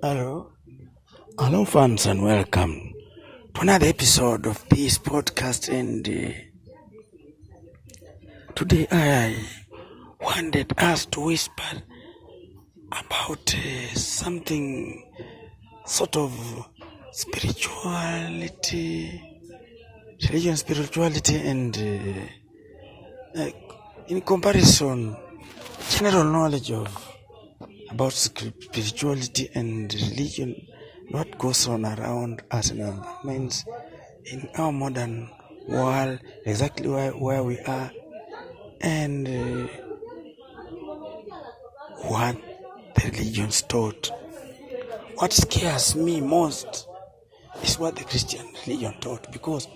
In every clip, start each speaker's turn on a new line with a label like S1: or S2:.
S1: Hello, fans, and welcome to another episode of this podcast. And today I wanted us to whisper about something sort of spirituality, religion, spirituality, and in comparison, general knowledge about spirituality and religion, what goes on around us in our minds, in our modern world, exactly where we are, and what the religions taught. What scares me most is what the Christian religion taught, because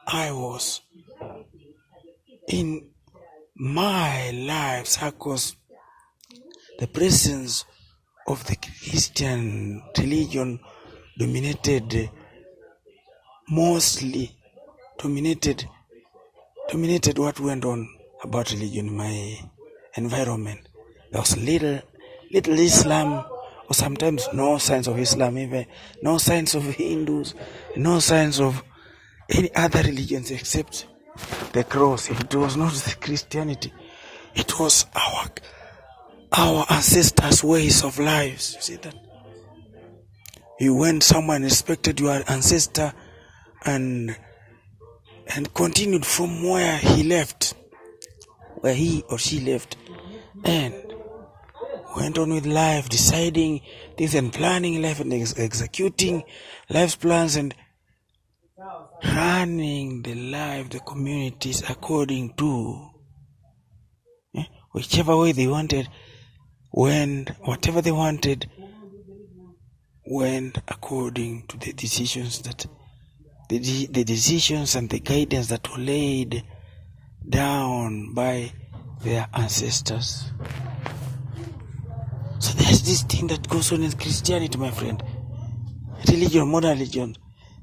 S1: I was in my life circles, the presence of the Christian religion dominated what went on about religion in my environment. There was little Islam, or sometimes no signs of Islam, even no signs of Hindus, no signs of any other religions except the cross. It was not the Christianity, it was our ancestors' ways of lives. You see that? When someone respected your ancestor and continued from where he or she left, and went on with life, deciding things and planning life and executing life's plans and running the communities according to whichever way they wanted, whatever they wanted went according to the decisions and the guidance that were laid down by their ancestors. So there's this thing that goes on in Christianity, my friend. Religion, modern religion,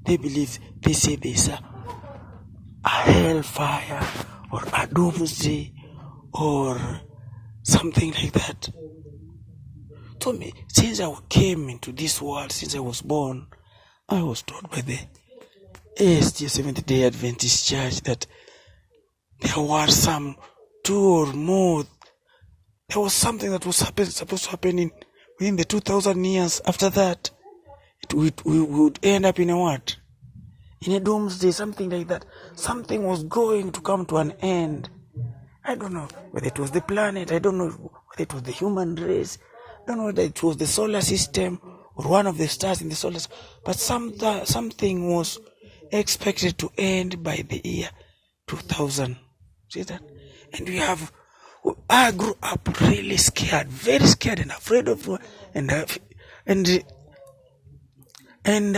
S1: they say there's a hellfire or a doomsday or something like that. So since I came into this world, since I was born, I was taught by the Seventh-day Adventist Church that there were some 2 or more. There was something that was supposed to happen within the 2,000 years. After that, we would end up in a doomsday, something like that. Something was going to come to an end. I don't know whether it was the planet. I don't know whether it was the human race. I don't know whether it was the solar system or one of the stars in the solar system. But something was expected to end by the year 2000. See that? And I grew up really scared, very scared and afraid of, and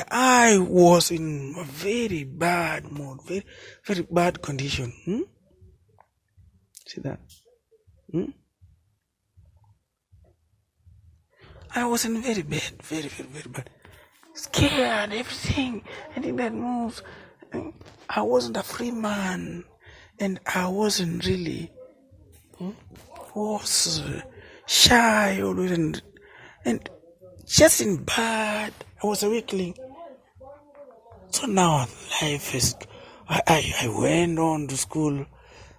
S1: I was in a very bad mood, very, very bad condition. See that? I was in very bad, very, very, very bad. Scared, anything that moves. I wasn't a free man, and I wasn't really was shy and just in bad. I was a weakling. So now life is. I went on to school.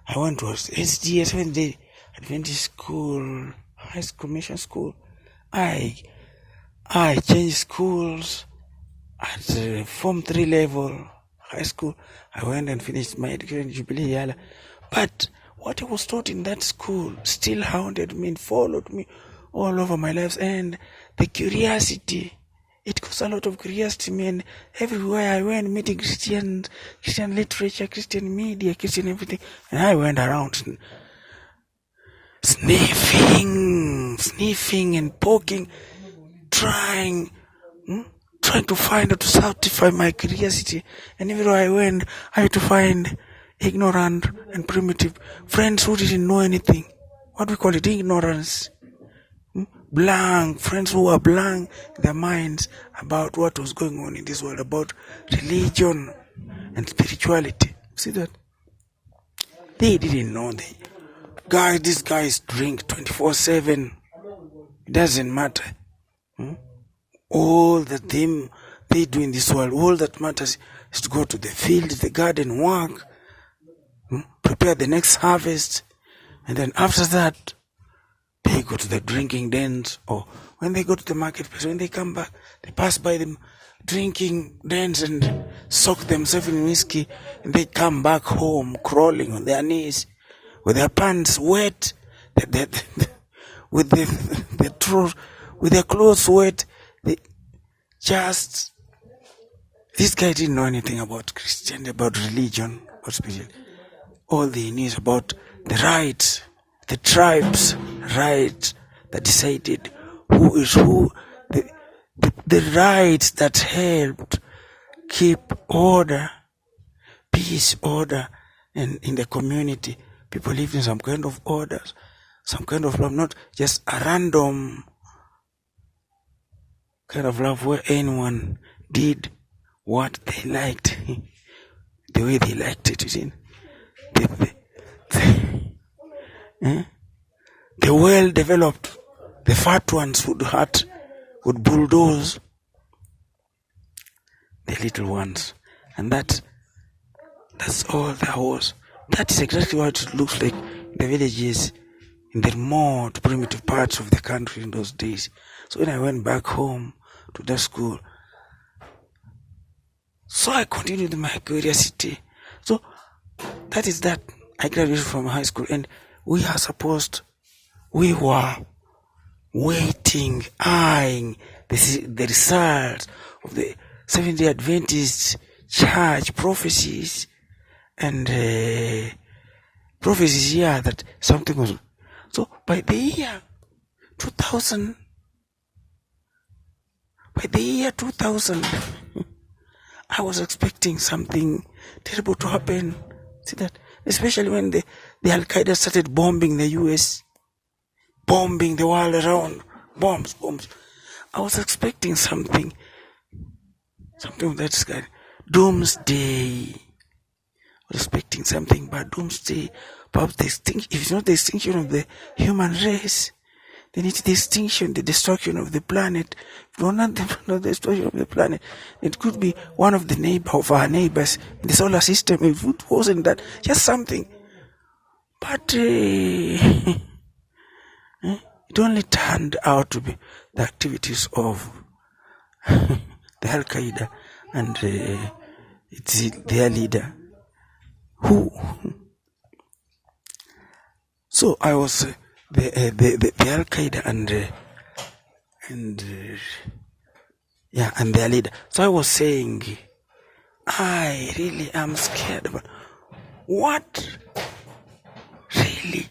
S1: I went to SDA, Seventh-day Adventist school, high school, mission school. I changed schools at Form 3 level, high school. I went and finished my education in Jubilee Yala. But what I was taught in that school still haunted me and followed me all over my life. And the curiosity, it caused a lot of curiosity in me. And everywhere I went, meeting Christian literature, Christian media, Christian everything. And I went around sniffing and poking, trying to find out, to satisfy my curiosity. And everywhere I went, I had to find ignorant and primitive friends who didn't know anything. What we call it, ignorance. Blank friends who were blank in their minds about what was going on in this world, about religion and spirituality. See that? They didn't know. These guys drink 24/7. It doesn't matter. All that they do in this world, all that matters is to go to the field, the garden, work, prepare the next harvest, and then after that, they go to the drinking dens, or when they go to the marketplace, when they come back, they pass by the drinking dens and soak themselves in whiskey, and they come back home crawling on their knees with their pants wet, with with their clothes wet. This guy didn't know anything about Christianity, about religion, or spirituality. All they knew is about the rights, the tribes' rights that decided who is who, the rights that helped keep order, peace, order, and in the community. People lived in some kind of orders, some kind of love, not just a random kind of love where anyone did what they liked, the way they liked it. The well-developed, the fat ones would bulldoze the little ones, and that's all there was. That is exactly what it looks like in the villages, in the remote, primitive parts of the country in those days. So when I went back home to that school, so I continued my curiosity. So that is that. I graduated from high school, and we were waiting, eyeing the results of the Seventh-day Adventist Church prophecies, and prophecies here that something was. So by the year 2000, I was expecting something terrible to happen. See that? Especially when the Al-Qaeda started bombing the US, bombing the world around, bombs. I was expecting something of that kind. Doomsday. I was expecting something bad. Doomsday. Perhaps if it's not the extinction of the human race, then it's the extinction, the destruction of the planet. If we want the destruction of the planet, it could be one of our neighbors in the solar system. If it wasn't that, just something. But it only turned out to be the activities of the Al-Qaeda and their leader. So I was the Al-Qaeda and their leader. So I was saying, I really am scared about what really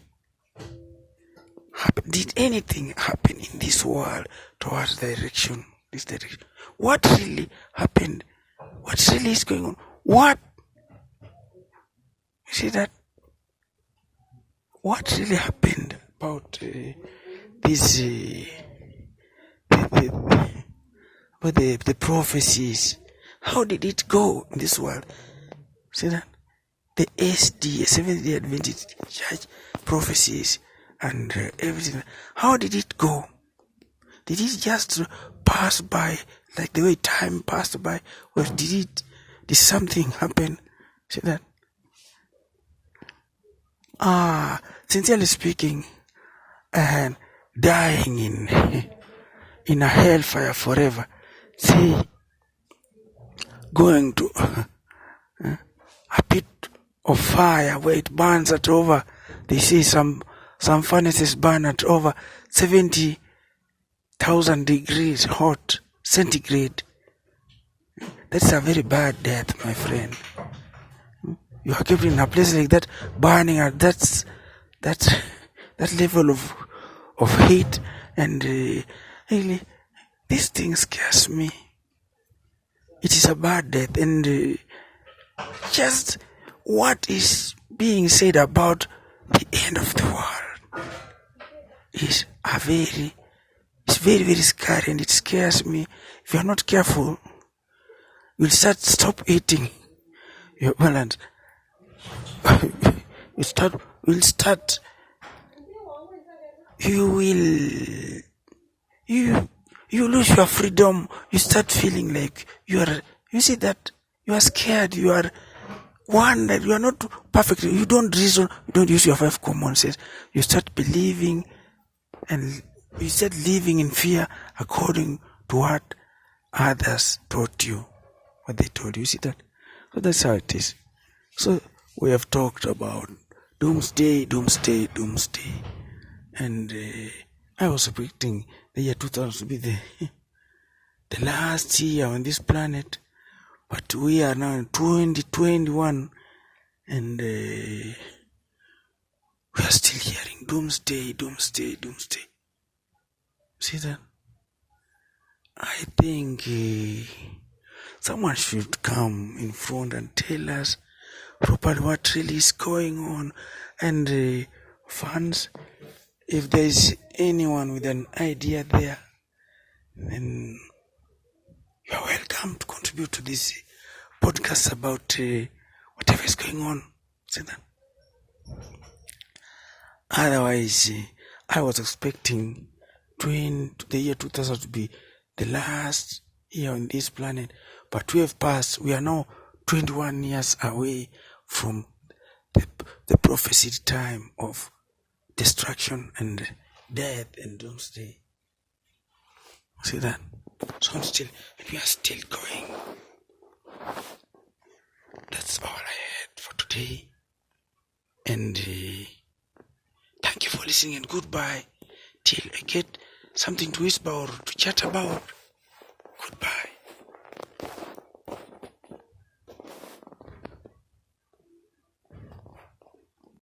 S1: happened. Did anything happen in this world towards this direction? What really happened? What really is going on? What? You see that? What really happened about this? The prophecies. How did it go in this world? See that? The SD, Seventh-day Adventist Church prophecies and everything. How did it go? Did it just pass by like the way time passed by? Or did something happen? See that? Sincerely speaking, and dying in a hellfire forever. See, going to a pit of fire where it burns at over. They say some furnaces burn at over 70,000 degrees hot centigrade. That's a very bad death, my friend. You are kept in a place like that, burning at that level of heat, and really, this thing scares me. It is a bad death, and just what is being said about the end of the world is very, very scary, and it scares me. If you are not careful, you'll stop eating your balance. You will you lose your freedom. You start feeling like you see that you are scared. You are one, that you are not perfect. You don't reason. You don't use your 5 common sense. You start believing and you start living in fear according to what others taught you, what they told you. You see that? So that's how it is. So we have talked about doomsday, and I was predicting the year 2000 to be the last year on this planet, but we are now in 2021, and we are still hearing doomsday. See that? I think someone should come in front and tell us properly what really is going on. And fans, if there is anyone with an idea there, then you are welcome to contribute to this podcast about whatever is going on. See that? Otherwise, I was expecting the year 2000 to be the last year on this planet, but we have passed. We are now 21 years away from the prophesied time of destruction and death and doomsday. See that? So we are still going. That's all I had for today. And thank you for listening, and goodbye till I get something to whisper or to chat about. Goodbye.